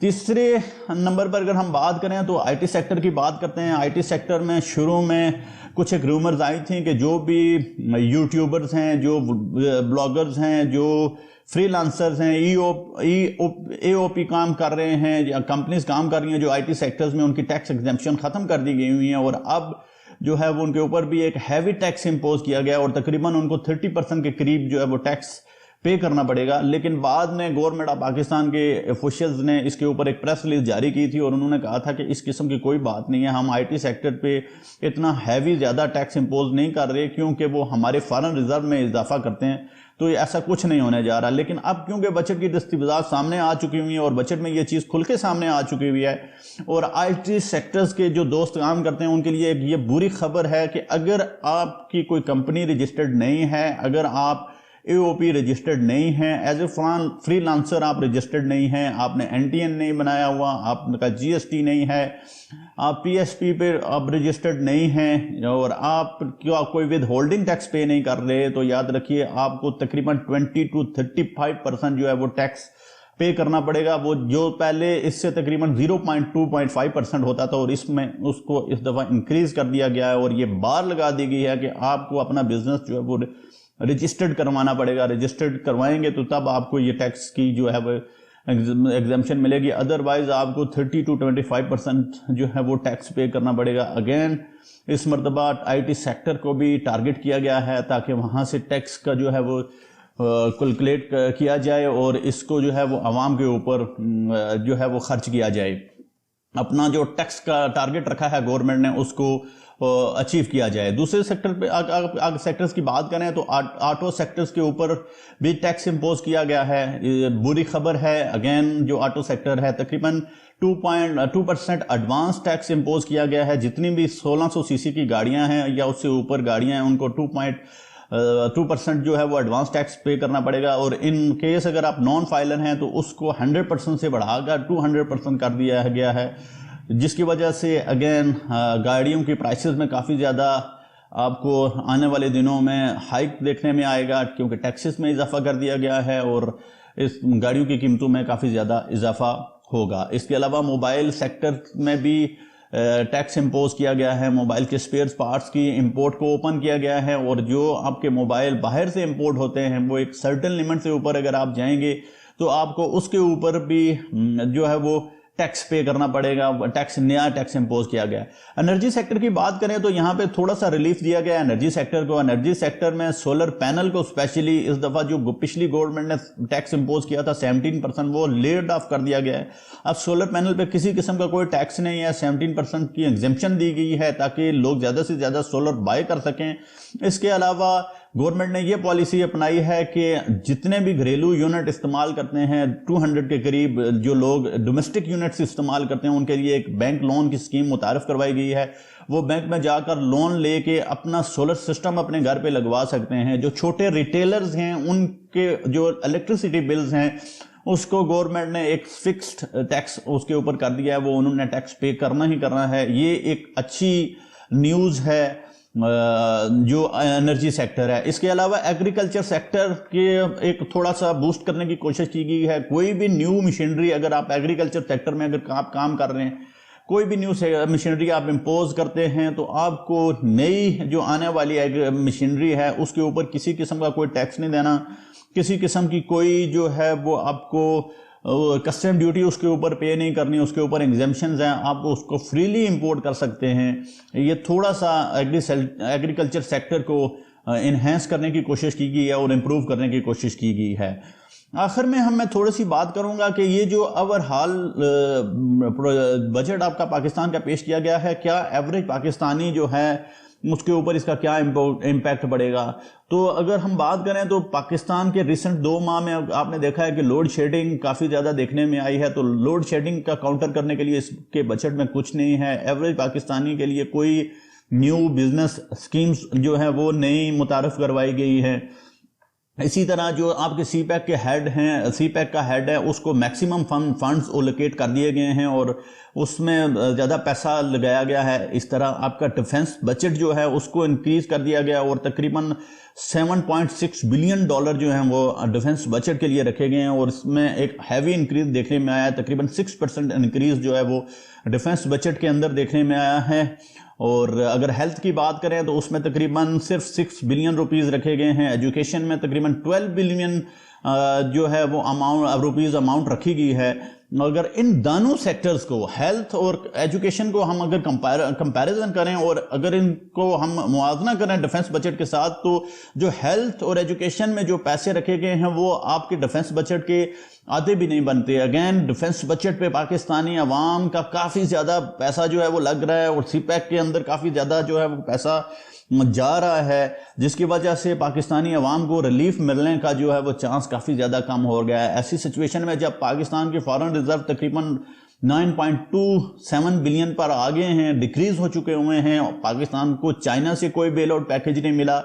تیسرے نمبر پر اگر ہم بات کریں تو آئی ٹی سیکٹر کی بات کرتے ہیں. آئی ٹی سیکٹر میں شروع میں کچھ ایک رومرز آئی تھیں کہ جو بھی یوٹیوبرز ہیں, جو بلاگرز ہیں, جو فری لانسرز ہیں, اے او پی کام کر رہے ہیں یا کمپنیز کام کر رہی ہیں جو آئی ٹی سیکٹرز میں, ان کی ٹیکس ایگزمپشن ختم کر دی گئی ہوئی ہیں, اور اب جو ہے وہ ان کے اوپر بھی ایک ہیوی ٹیکس امپوز کیا گیا اور تقریباً ان کو 30% کے قریب جو ہے وہ ٹیکس پے کرنا پڑے گا. لیکن بعد میں گورنمنٹ آف پاکستان کے آفیشلز نے اس کے اوپر ایک پریس ریلیز جاری کی تھی اور انہوں نے کہا تھا کہ اس قسم کی کوئی بات نہیں ہے, ہم آئی ٹی سیکٹر پہ اتنا ہیوی زیادہ ٹیکس امپوز نہیں کر رہے کیونکہ وہ ہمارے فارن ریزرو میں اضافہ کرتے ہیں, تو ایسا کچھ نہیں ہونے جا رہا. لیکن اب کیونکہ بجٹ کی دستاویزات سامنے آ چکی ہوئی ہیں اور بجٹ میں یہ چیز کھل کے سامنے آ چکی ہوئی ہے, اور آئی ٹی سیکٹرز کے جو دوست کام کرتے ہیں ان کے لیے یہ بری خبر ہے کہ اگر آپ کی کوئی کمپنی رجسٹرڈ نہیں ہے, اگر آپ اے او پی رجسٹرڈ نہیں ہیں, ایز اے فری لانسر آپ رجسٹرڈ نہیں ہیں, آپ نے این ٹی این نہیں بنایا ہوا, آپ کا جی ایس ٹی نہیں ہے, آپ پی ایس پی پہ آپ رجسٹرڈ نہیں ہیں, اور آپ کوئی ود ہولڈنگ ٹیکس پے نہیں کر رہے, تو یاد رکھیے آپ کو تقریباً 20 to 35% جو ہے وہ ٹیکس پے کرنا پڑے گا. وہ جو پہلے اس سے تقریباً 0.2.5% ہوتا تھا اور اس میں اس کو اس دفعہ انکریز کر دیا گیا ہے, اور یہ بار لگا دی گئی ہے کہ آپ کو اپنا بزنس جو ہے وہ رجسٹرڈ کروانا پڑے گا. رجسٹرڈ کروائیں گے تو تب آپ کو یہ ٹیکس کی جو ہے وہ ایگزمپشن ملے گی, ادروائز آپ کو 30 to 25% جو ہے وہ ٹیکس پے کرنا پڑے گا. اگین اس مرتبہ آئی ٹی سیکٹر کو بھی ٹارگٹ کیا گیا ہے تاکہ وہاں سے ٹیکس کا جو ہے وہ کیلکولیٹ کیا جائے اور اس کو جو ہے وہ عوام کے اوپر جو ہے وہ خرچ کیا جائے. اپنا جو ٹیکس کا ٹارگٹ رکھا ہے گورنمنٹ نے اس کو اچیو کیا جائے. دوسرے سیکٹر پہ سیکٹرز کی بات کریں تو آٹو سیکٹرز کے اوپر بھی ٹیکس امپوز کیا گیا ہے. بری خبر ہے, اگین جو آٹو سیکٹر ہے تقریباً 2% ایڈوانس ٹیکس امپوز کیا گیا ہے. جتنی بھی 1600 cc کی گاڑیاں ہیں یا اس سے اوپر گاڑیاں ہیں ان کو 2% جو ہے وہ ایڈوانس ٹیکس پے کرنا پڑے گا, اور ان کیس اگر آپ نان فائلر ہیں تو اس کو 100% سے بڑھا کر 200% کر دیا گیا ہے, جس کی وجہ سے اگین گاڑیوں کی پرائسز میں کافی زیادہ آپ کو آنے والے دنوں میں ہائک دیکھنے میں آئے گا کیونکہ ٹیکسز میں اضافہ کر دیا گیا ہے اور اس گاڑیوں کی قیمتوں میں کافی زیادہ اضافہ ہوگا. اس کے علاوہ موبائل سیکٹر میں بھی ٹیکس امپوز کیا گیا ہے. موبائل کے سپیئرز پارٹس کی امپورٹ کو اوپن کیا گیا ہے, اور جو آپ کے موبائل باہر سے امپورٹ ہوتے ہیں وہ ایک سرٹن لیمٹ سے اوپر اگر آپ جائیں گے تو آپ کو اس کے اوپر بھی جو ہے وہ ٹیکس پے کرنا پڑے گا, نیا ٹیکس امپوز کیا گیا. انرجی سیکٹر کی بات کریں تو یہاں پہ تھوڑا سا ریلیف دیا گیا ہے انرجی سیکٹر کو. انرجی سیکٹر میں سولر پینل کو اسپیشلی اس دفعہ جو پچھلی گورنمنٹ نے ٹیکس امپوز کیا تھا 17% وہ لیڈ آف کر دیا گیا ہے. اب سولر پینل پہ کسی قسم کا کوئی ٹیکس نہیں ہے, 17% کی ایگزمپشن دی گئی ہے تاکہ لوگ زیادہ سے زیادہ سولر بائی کر سکیں. اس کے علاوہ گورنمنٹ نے یہ پالیسی اپنائی ہے کہ جتنے بھی گھریلو یونٹ استعمال کرتے ہیں 200 کے قریب جو لوگ ڈومیسٹک یونٹس استعمال کرتے ہیں ان کے لیے ایک بینک لون کی اسکیم متعارف کروائی گئی ہے. وہ بینک میں جا کر لون لے کے اپنا سولر سسٹم اپنے گھر پہ لگوا سکتے ہیں. جو چھوٹے ریٹیلرز ہیں ان کے جو الیکٹریسٹی بلز ہیں اس کو گورنمنٹ نے ایک فکسڈ ٹیکس اس کے اوپر کر دیا ہے, وہ انہوں نے ٹیکس پے کرنا ہی کرنا ہے. یہ ایک اچھی نیوز ہے جو انرجی سیکٹر ہے. اس کے علاوہ ایگریکلچر سیکٹر کے ایک تھوڑا سا بوسٹ کرنے کی کوشش کی گئی ہے. کوئی بھی نیو مشینری اگر آپ ایگریکلچر سیکٹر میں اگر آپ کام کر رہے ہیں, کوئی بھی نیو مشینری آپ امپوز کرتے ہیں تو آپ کو نئی جو آنے والی مشینری ہے اس کے اوپر کسی قسم کا کوئی ٹیکس نہیں دینا, کسی قسم کی کوئی جو ہے وہ آپ کو کسٹم ڈیوٹی اس کے اوپر پے نہیں کرنی, اس کے اوپر ایگزمپشنز ہیں, آپ اس کو فریلی امپورٹ کر سکتے ہیں. یہ تھوڑا سا ایگریکلچر سیکٹر کو انہینس کرنے کی کوشش کی گئی ہے اور امپروو کرنے کی کوشش کی گئی ہے. آخر میں میں تھوڑی سی بات کروں گا کہ یہ جو اوور حال بجٹ آپ کا پاکستان کا پیش کیا گیا ہے, کیا ایوریج پاکستانی جو ہے اس کے اوپر اس کا کیا امپیکٹ پڑے گا. تو اگر ہم بات کریں تو پاکستان کے ریسنٹ 2 ماہ میں آپ نے دیکھا ہے کہ لوڈ شیڈنگ کافی زیادہ دیکھنے میں آئی ہے. تو لوڈ شیڈنگ کا کاؤنٹر کرنے کے لیے اس کے بجٹ میں کچھ نہیں ہے. ایوریج پاکستانی کے لیے کوئی نیو بزنس سکیمز جو ہیں وہ نئی متعارف کروائی گئی ہے. اسی طرح جو آپ کے سی پیک کے ہیڈ ہیں, سی پیک کا ہیڈ ہے اس کو میکسیمم فنڈز اولیکیٹ کر دیے گئے ہیں اور اس میں زیادہ پیسہ لگایا گیا ہے. اس طرح آپ کا ڈیفنس بجٹ جو ہے اس کو انکریز کر دیا گیا اور تقریباً $7.6 بلین جو ہیں وہ ڈیفنس بجٹ کے لیے رکھے گئے ہیں، اور اس میں ایک ہیوی انکریز دیکھنے میں آیا ہے، تقریباً 6% انکریز جو ہے وہ ڈیفنس بجٹ کے اندر دیکھنے میں آیا ہے۔ اور اگر ہیلتھ کی بات کریں تو اس میں تقریباً صرف 6 بلین روپیز رکھے گئے ہیں، ایجوکیشن میں تقریباً 12 بلین جو ہے وہ اماؤنٹ رکھی گئی ہے۔ اگر ان دونوں سیکٹرز کو، ہیلتھ اور ایجوکیشن کو ہم اگر کمپیریزن کریں اور اگر ان کو ہم موازنہ کریں ڈیفنس بجٹ کے ساتھ، تو جو ہیلتھ اور ایجوکیشن میں جو پیسے رکھے گئے ہیں وہ آپ کے ڈیفنس بجٹ کے آدھے بھی نہیں بنتے۔ اگین ڈیفنس بجٹ پہ پاکستانی عوام کا کافی زیادہ پیسہ جو ہے وہ لگ رہا ہے، اور سی پیک کے اندر کافی زیادہ جو ہے وہ پیسہ جا رہا ہے، جس کی وجہ سے پاکستانی عوام کو ریلیف ملنے کا جو ہے وہ چانس کافی زیادہ کم ہو گیا ہے۔ ایسی سچویشن میں جب پاکستان کے فارن ریزرو تقریباً 9.27 بلین پر آگے ہیں، ڈیکریز ہو چکے ہوئے ہیں، پاکستان کو چائنا سے کوئی بیل آؤٹ پیکج نہیں ملا،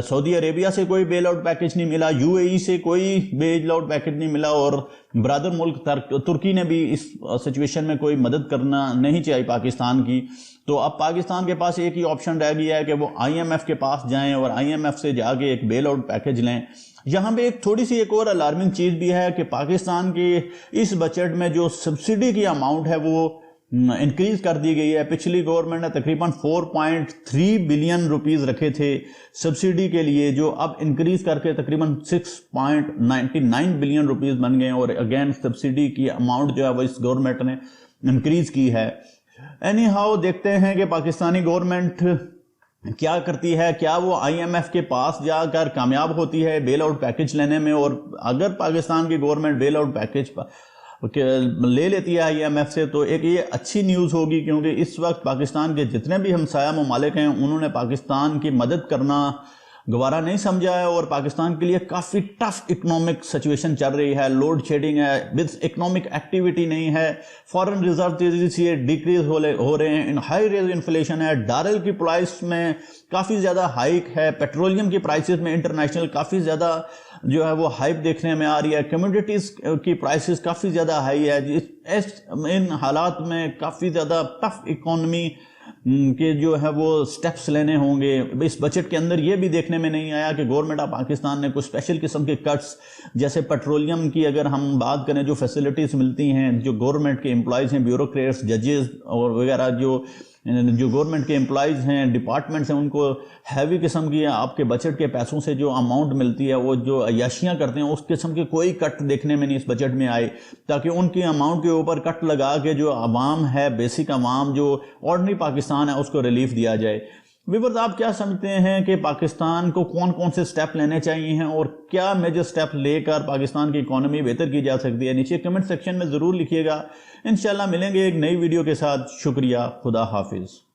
سعودی عربیہ سے کوئی بیل آؤٹ پیکج نہیں ملا، UAE سے کوئی بیل آؤٹ پیکج نہیں ملا، اور برادر ملک ترکی نے بھی اس سچویشن میں کوئی مدد کرنا نہیں چاہی پاکستان کی۔ تو اب پاکستان کے پاس ایک ہی آپشن رہ گیا ہے کہ وہ IMF کے پاس جائیں اور IMF سے جا کے ایک بیل آؤٹ پیکج لیں۔ یہاں پہ ایک تھوڑی سی ایک اور الارمنگ چیز بھی ہے کہ پاکستان کے اس بجٹ میں جو سبسڈی کی اماؤنٹ ہے وہ انکریز کر دی گئی ہے۔ پچھلی گورنمنٹ نے تقریباً 4.3 بلین روپیز رکھے تھے سبسڈی کے لیے، جو اب انکریز کر کے تقریباً 6.99 بلین روپیز بن گئے، اور اگین سبسڈی کی اماؤنٹ جو ہے وہ اس گورنمنٹ نے انکریز کی ہے۔ اینی ہاؤ دیکھتے ہیں کہ پاکستانی گورنمنٹ کیا کرتی ہے، کیا وہ IMF کے پاس جا کر کامیاب ہوتی ہے بیل آؤٹ پیکج لینے میں، اور اگر پاکستان کی گورنمنٹ بیل آؤٹ پیکج لے لیتی ہے IMF سے تو ایک یہ اچھی نیوز ہوگی، کیونکہ اس وقت پاکستان کے جتنے بھی ہمسایہ ممالک ہیں انہوں نے پاکستان کی مدد کرنا گوارا نہیں سمجھا ہے، اور پاکستان کے لیے کافی ٹف اکنامک سچویشن چل رہی ہے، لوڈ شیڈنگ ہے، اکنامک ایکٹیویٹی نہیں ہے، فارن ریزرو تیزی سے ڈیکریز ہو رہے ہیں، ہائی ریز انفلیشن ہے، ڈالر کی پرائس میں کافی زیادہ ہائک ہے، پیٹرولیم کی پرائسز میں انٹرنیشنل کافی زیادہ جو ہے وہ ہائپ دیکھنے میں آ رہی ہے، کمیڈیٹیز کی پرائسز کافی زیادہ ہائی ہے۔ ان حالات میں کافی زیادہ ٹف اکانومی کہ جو ہے وہ سٹیپس لینے ہوں گے۔ اس بجٹ کے اندر یہ بھی دیکھنے میں نہیں آیا کہ گورنمنٹ آف پاکستان نے کوئی اسپیشل قسم کے کٹس، جیسے پیٹرولیم کی اگر ہم بات کریں، جو فیسلٹیز ملتی ہیں جو گورنمنٹ کے امپلائیز ہیں، بیوروکریٹس، ججز اور وغیرہ جو گورنمنٹ کے امپلائیز ہیں، ڈپارٹمنٹس ہیں، ان کو ہیوی قسم کی آپ کے بجٹ کے پیسوں سے جو اماؤنٹ ملتی ہے وہ جو عیاشیاں کرتے ہیں، اس قسم کے کوئی کٹ دیکھنے میں نہیں اس بجٹ میں آئے، تاکہ ان کی اماؤنٹ کے اوپر کٹ لگا کے جو عوام ہے، بیسک عوام جو آرڈنری پاکستان ہے، اس کو ریلیف دیا جائے۔ ویورز، آپ کیا سمجھتے ہیں کہ پاکستان کو کون کون سے سٹیپ لینے چاہیے ہیں، اور کیا میجر سٹیپ لے کر پاکستان کی اکانومی بہتر کی جا سکتی ہے؟ نیچے کمنٹ سیکشن میں ضرور لکھیے گا۔ انشاءاللہ ملیں گے ایک نئی ویڈیو کے ساتھ۔ شکریہ، خدا حافظ۔